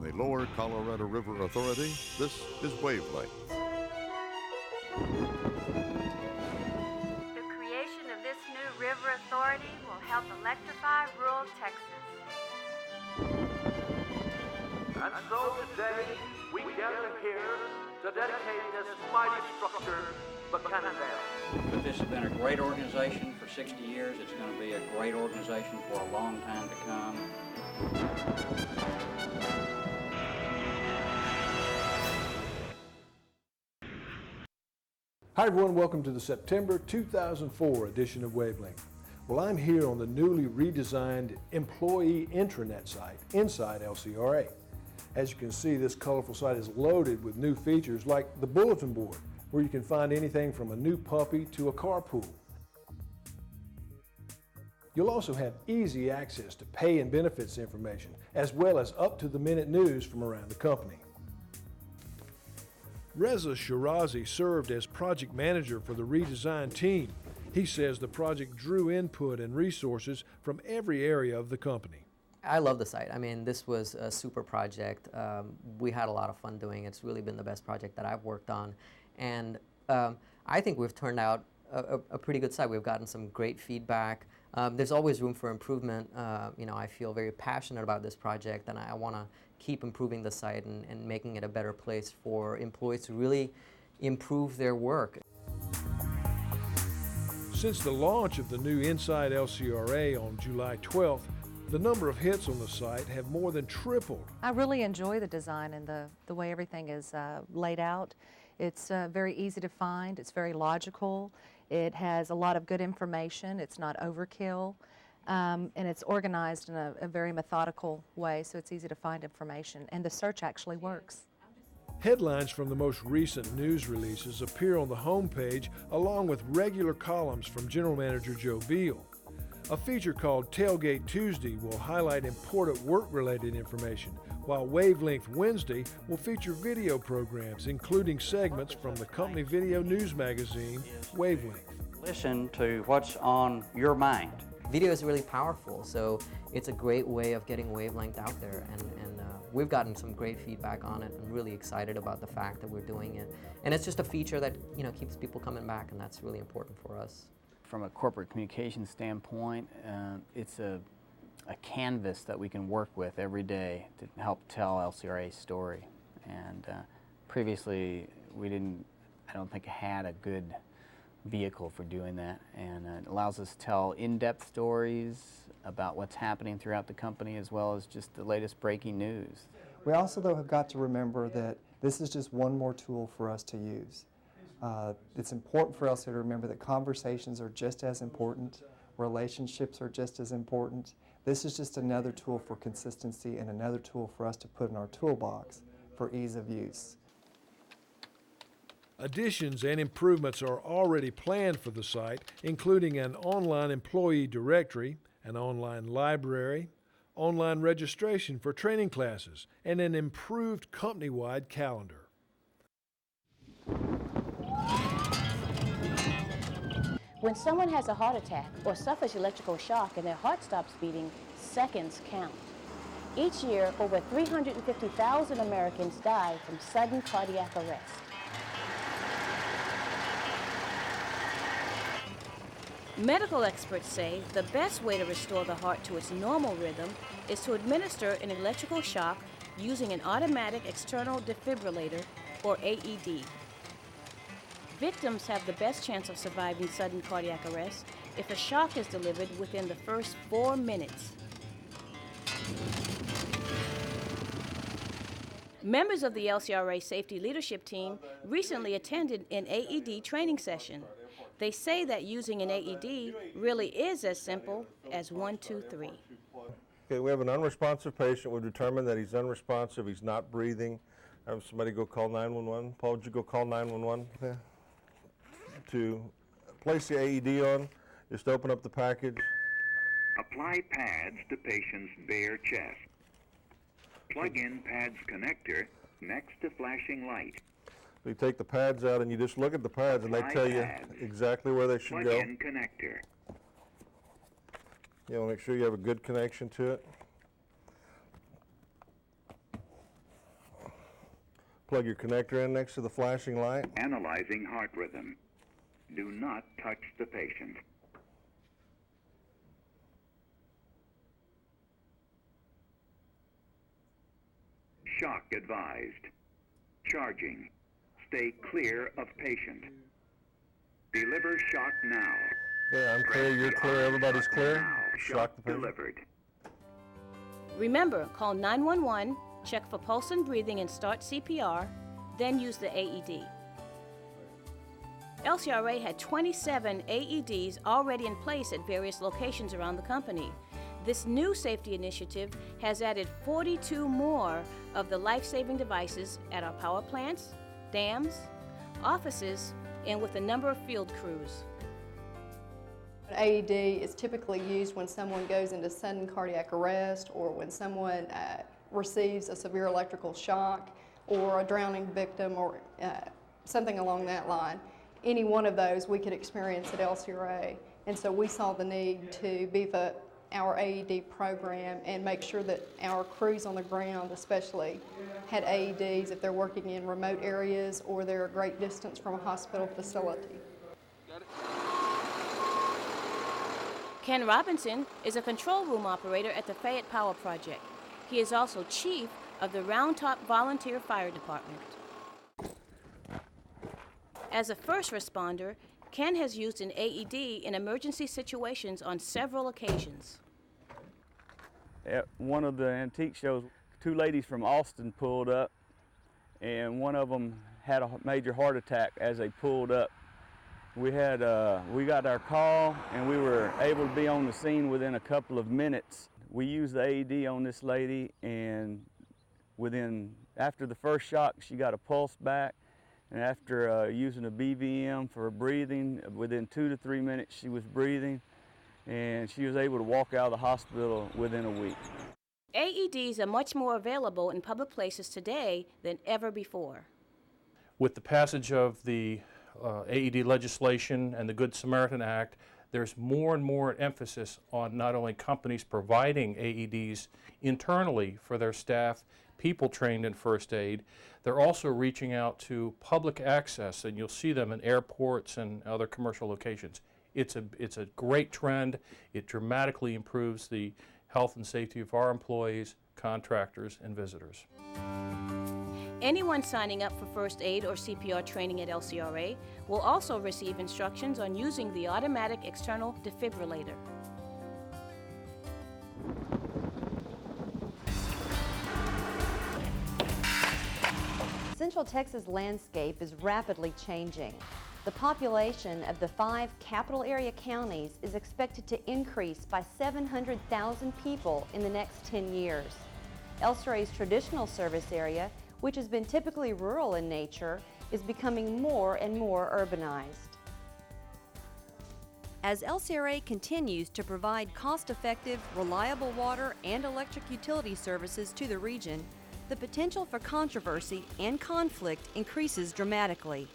the Lower Colorado River Authority, this is Wavelength. The creation of this new river authority will help electrify rural Texas. And so today, we gather here to dedicate this mighty structure, the Cannondale. But this has been a great organization for 60 years. It's going to be a great organization for a long time to come. Hi everyone, welcome to the September 2004 edition of Wavelength. Well, I'm here on the newly redesigned employee intranet site inside LCRA. As you can see, this colorful site is loaded with new features like the bulletin board, where you can find anything from a new puppy to a carpool. You'll also have easy access to pay and benefits information, as well as up-to-the-minute news from around the company. Reza Shirazi served as project manager for the redesigned team. He says the project drew input and resources from every area of the company. I love the site. I mean, this was a super project. We had a lot of fun doing it. It's really been the best project that I've worked on. And I think we've turned out a pretty good site. We've gotten some great feedback. There's always room for improvement. I feel very passionate about this project, and I want to keep improving the site and making it a better place for employees to really improve their work. Since the launch of the new Inside LCRA on July 12th, the number of hits on the site have more than tripled. I really enjoy the design and the way everything is laid out. It's very easy to find, it's very logical, it has a lot of good information, it's not overkill, and it's organized in a very methodical way, so it's easy to find information, and the search actually works. Headlines from the most recent news releases appear on the homepage along with regular columns from General Manager Joe Beal. A feature called Tailgate Tuesday will highlight important work-related information, while Wavelength Wednesday will feature video programs, including segments from the company video news magazine, Wavelength. Listen to what's on your mind. Video is really powerful, so it's a great way of getting Wavelength out there, and we've gotten some great feedback on it. I'm really excited about the fact that we're doing it. And it's just a feature that keeps people coming back, and that's really important for us. From a corporate communication standpoint, it's a canvas that we can work with every day to help tell LCRA's story. And previously, I don't think, had a good vehicle for doing that. And it allows us to tell in-depth stories about what's happening throughout the company, as well as just the latest breaking news. We also, though, have got to remember that this is just one more tool for us to use. It's important for us to remember that conversations are just as important, relationships are just as important. This is just another tool for consistency and another tool for us to put in our toolbox for ease of use. Additions and improvements are already planned for the site, including an online employee directory, an online library, online registration for training classes, and an improved company-wide calendar. When someone has a heart attack or suffers electrical shock and their heart stops beating, seconds count. Each year, over 350,000 Americans die from sudden cardiac arrest. Medical experts say the best way to restore the heart to its normal rhythm is to administer an electrical shock using an automatic external defibrillator, or AED. Victims have the best chance of surviving sudden cardiac arrest if a shock is delivered within the first 4 minutes. Members of the LCRA Safety Leadership Team recently attended an AED training session. They say that using an AED really is as simple as 1, 2, 3. Okay, we have an unresponsive patient. We've determined that he's unresponsive, he's not breathing. Have somebody go call 911. Paul, would you go call 911? Okay. To place the AED on, just open up the package. Apply pads to patient's bare chest. Plug in pads connector next to flashing light. You take the pads out and you just look at the pads and they tell you exactly where they should go. Plug in connector. You want to make sure you have a good connection to it. Plug your connector in next to the flashing light. Analyzing heart rhythm. Do not touch the patient. Shock advised. Charging. Stay clear of patient. Deliver shock now. Yeah, I'm clear, you're clear, everybody's clear. Shock the patient. delivered. Remember, call 911, check for pulse and breathing and start CPR, then use the AED. LCRA had 27 AEDs already in place at various locations around the company. This new safety initiative has added 42 more of the life-saving devices at our power plants, dams, offices, and with a number of field crews. An AED is typically used when someone goes into sudden cardiac arrest or when someone receives a severe electrical shock or a drowning victim or something along that line. Any one of those we could experience at LCRA, and so we saw the need to beef up our AED program and make sure that our crews on the ground especially had AEDs if they're working in remote areas or they're a great distance from a hospital facility. Ken Robinson is a control room operator at the Fayette Power Project. He is also chief of the Round Top Volunteer Fire Department. As a first responder, Ken has used an AED in emergency situations on several occasions. At one of the antique shows, two ladies from Austin pulled up, and one of them had a major heart attack as they pulled up. We got our call, and we were able to be on the scene within a couple of minutes. We used the AED on this lady, and after the first shock, she got a pulse back. And after using a BVM for breathing, within 2 to 3 minutes she was breathing, and she was able to walk out of the hospital within a week. AEDs are much more available in public places today than ever before. With the passage of the AED legislation and the Good Samaritan Act, there's more and more emphasis on not only companies providing AEDs internally for their staff, people trained in first aid, they're also reaching out to public access, and you'll see them in airports and other commercial locations. It's a great trend. It dramatically improves the health and safety of our employees, contractors, and visitors. Anyone signing up for first aid or CPR training at LCRA will also receive instructions on using the automatic external defibrillator. Central Texas landscape is rapidly changing. The population of the 5 capital area counties is expected to increase by 700,000 people in the next 10 years. LCRA's traditional service area, which has been typically rural in nature, is becoming more and more urbanized. As LCRA continues to provide cost-effective, reliable water and electric utility services to the region, the potential for controversy and conflict increases dramatically.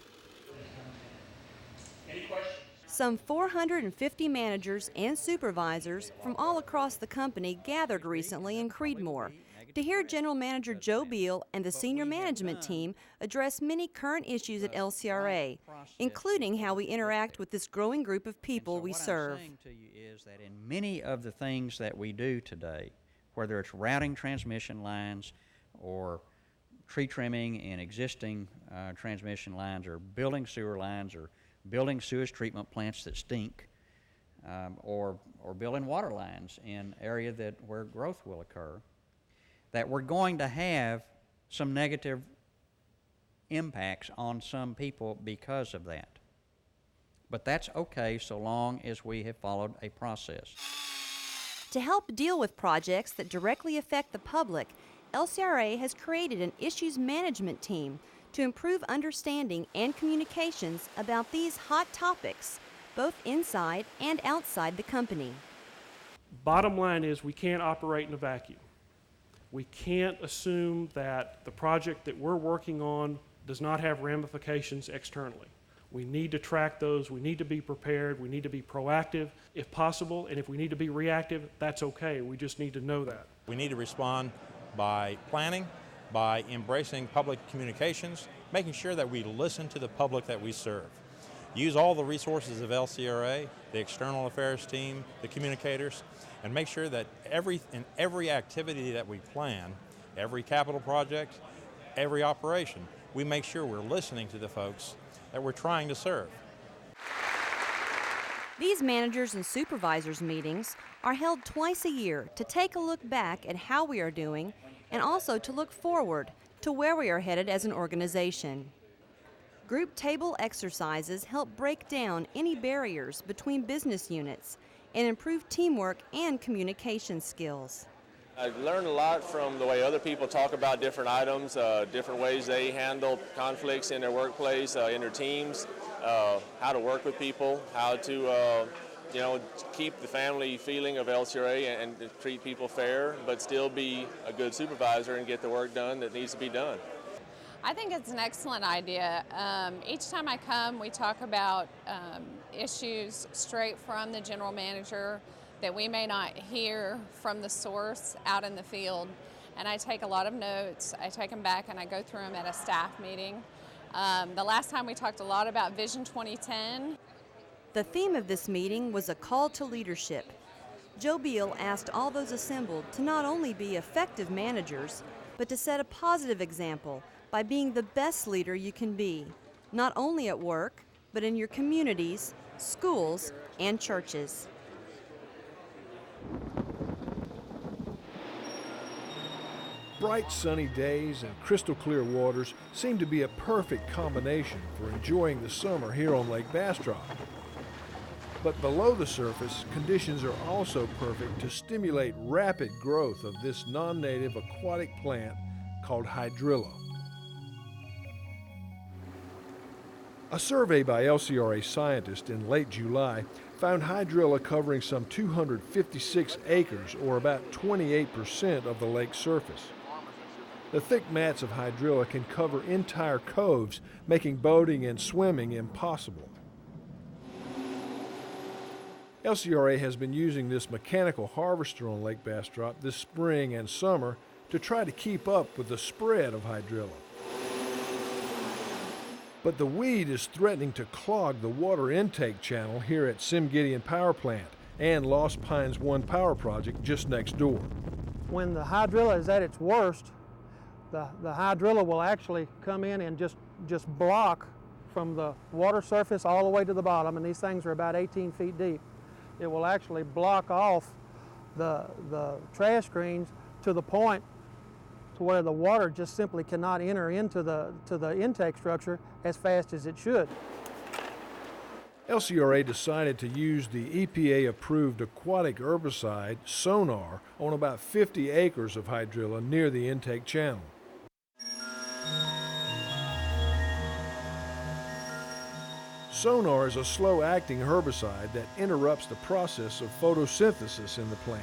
Any questions? Some 450 managers and supervisors from all across the company gathered recently in Creedmoor to hear General Manager Joe Beal and the senior management team address many current issues at LCRA, including how we interact with this growing group of people we serve. What I'm saying to you is that in many of the things that we do today, whether it's routing transmission lines or tree trimming in existing transmission lines, or building sewer lines, or building sewage treatment plants that stink, or building water lines in area where growth will occur, that we're going to have some negative impacts on some people because of that. But that's okay so long as we have followed a process. To help deal with projects that directly affect the public, LCRA has created an issues management team to improve understanding and communications about these hot topics, both inside and outside the company. Bottom line is we can't operate in a vacuum. We can't assume that the project that we're working on does not have ramifications externally. We need to track those, we need to be prepared, we need to be proactive if possible, and if we need to be reactive, that's okay. We just need to know that. We need to respond by planning, by embracing public communications, making sure that we listen to the public that we serve. Use all the resources of LCRA, the external affairs team, the communicators, and make sure that in every activity that we plan, every capital project, every operation, we make sure we're listening to the folks that we're trying to serve. These managers and supervisors meetings are held twice a year to take a look back at how we are doing and also to look forward to where we are headed as an organization. Group table exercises help break down any barriers between business units and improve teamwork and communication skills. I've learned a lot from the way other people talk about different items, different ways they handle conflicts in their workplace, in their teams, how to work with people, how to keep the family feeling of LCRA and treat people fair, but still be a good supervisor and get the work done that needs to be done. I think it's an excellent idea. Each time I come, we talk about issues straight from the general manager that we may not hear from the source out in the field. And I take a lot of notes. I take them back and I go through them at a staff meeting. The last time we talked a lot about Vision 2010. The theme of this meeting was a call to leadership. Joe Beal asked all those assembled to not only be effective managers, but to set a positive example by being the best leader you can be, not only at work, but in your communities, schools, and churches. Bright sunny days and crystal clear waters seem to be a perfect combination for enjoying the summer here on Lake Bastrop. But below the surface, conditions are also perfect to stimulate rapid growth of this non-native aquatic plant called hydrilla. A survey by LCRA scientists in late July found hydrilla covering some 256 acres, or about 28% of the lake's surface. The thick mats of hydrilla can cover entire coves, making boating and swimming impossible. LCRA has been using this mechanical harvester on Lake Bastrop this spring and summer to try to keep up with the spread of hydrilla. But the weed is threatening to clog the water intake channel here at Sim Gideon Power Plant and Lost Pines 1 Power Project just next door. When the hydrilla is at its worst, the hydrilla will actually come in and just block from the water surface all the way to the bottom, and these things are about 18 feet deep. It will actually block off the trash screens to the point to where the water just simply cannot enter into the intake structure as fast as it should. LCRA decided to use the EPA-approved aquatic herbicide, Sonar, on about 50 acres of hydrilla near the intake channel. Sonar is a slow-acting herbicide that interrupts the process of photosynthesis in the plant.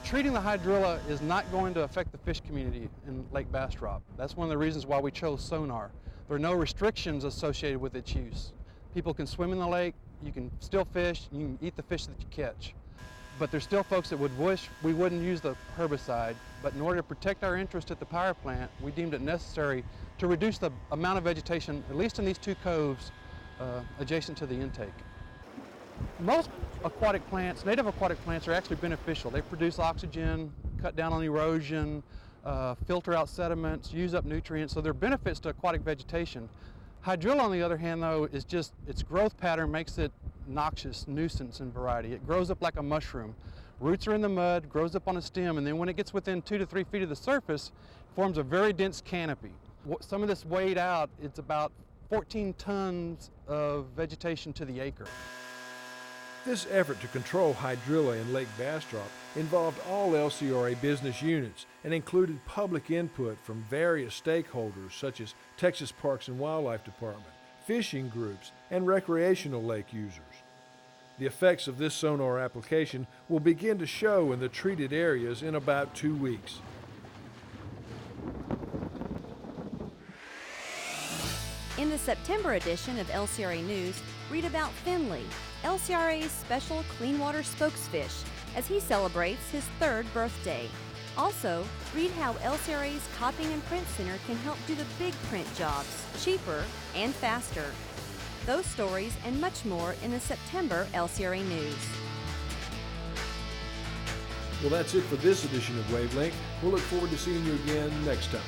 Treating the hydrilla is not going to affect the fish community in Lake Bastrop. That's one of the reasons why we chose Sonar. There are no restrictions associated with its use. People can swim in the lake, you can still fish, you can eat the fish that you catch. But there's still folks that would wish we wouldn't use the herbicide, but in order to protect our interest at the power plant, we deemed it necessary to reduce the amount of vegetation, at least in these two coves, adjacent to the intake. Most aquatic plants, native aquatic plants, are actually beneficial. They produce oxygen, cut down on erosion, filter out sediments, use up nutrients, so there are benefits to aquatic vegetation. Hydrilla, on the other hand, though, is just, its growth pattern makes it noxious, nuisance in variety. It grows up like a mushroom. Roots are in the mud, grows up on a stem, and then when it gets within 2 to 3 feet of the surface, it forms a very dense canopy. Some of this weighed out, it's about 14 tons of vegetation to the acre. This effort to control hydrilla in Lake Bastrop involved all LCRA business units and included public input from various stakeholders such as Texas Parks and Wildlife Department, fishing groups, and recreational lake users. The effects of this Sonar application will begin to show in the treated areas in about 2 weeks. In the September edition of LCRA News, read about Finley, LCRA's special clean water spokesfish, as he celebrates his 3rd birthday. Also, read how LCRA's Copying and Print Center can help do the big print jobs cheaper and faster. Those stories and much more in the September LCRA News. Well, that's it for this edition of Wavelength. We'll look forward to seeing you again next time.